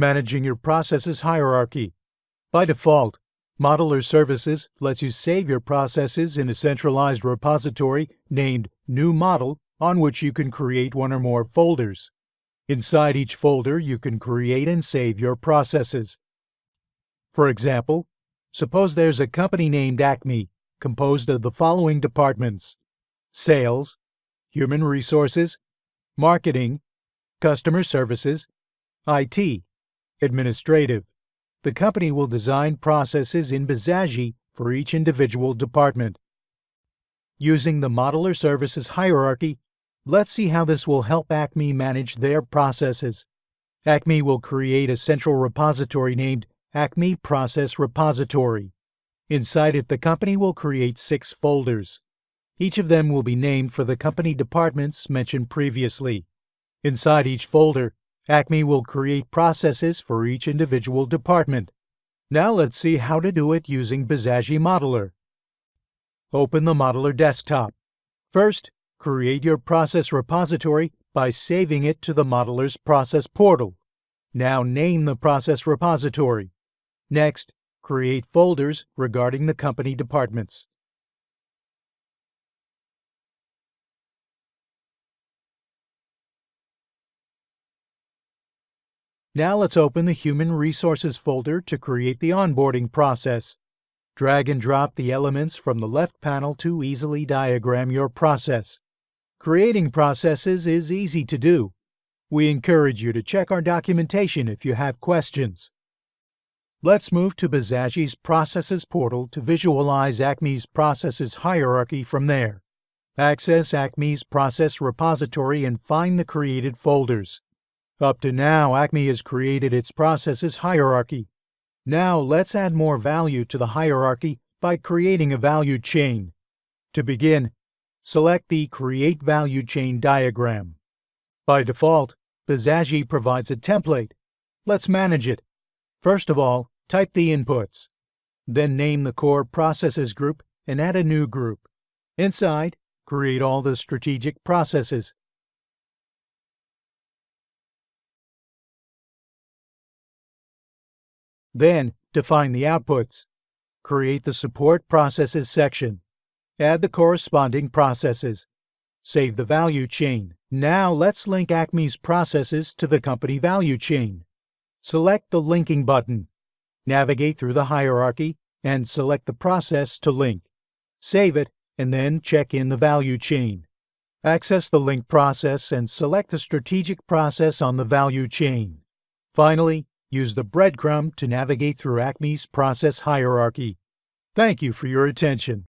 Managing your processes hierarchy. By default, Modeler Services lets you save your processes in a centralized repository named New Model, on which you can create one or more folders. Inside each folder, you can create and save your processes. For example, suppose there's a company named Acme, composed of the following departments: Sales, Human Resources, Marketing, Customer Services, IT, Administrative. The company will design processes in Bizagi for each individual department. Using the Modeler Services hierarchy, let's see how this will help Acme manage their processes. Acme will create a central repository named Acme Process Repository. Inside it, the company will create 6 folders. Each of them will be named for the company departments mentioned previously. Inside each folder, Acme will create processes for each individual department. Now let's see how to do it using Bizagi Modeler. Open the Modeler desktop. First, create your process repository by saving it to the Modeler's process portal. Now name the process repository. Next, create folders regarding the company departments. Now let's open the Human Resources folder to create the onboarding process. Drag and drop the elements from the left panel to easily diagram your process. Creating processes is easy to do. We encourage you to check our documentation if you have questions. Let's move to Bizagi's Processes portal to visualize Acme's processes hierarchy from there. Access Acme's process repository and find the created folders. Up to now, Acme has created its processes hierarchy. Now let's add more value to the hierarchy by creating a value chain. To begin, select the Create Value Chain diagram. By default, Bizagi provides a template. Let's manage it. First of all, type the inputs. Then name the core processes group and add a new group. Inside, create all the strategic processes. Then, define the outputs. Create the Support Processes section. Add the corresponding processes. Save the value chain. Now let's link Acme's processes to the company value chain. Select the Linking button. Navigate through the hierarchy and select the process to link. Save it and then check in the value chain. Access the link process and select the strategic process on the value chain. Finally, use the breadcrumb to navigate through Acme's process hierarchy. Thank you for your attention.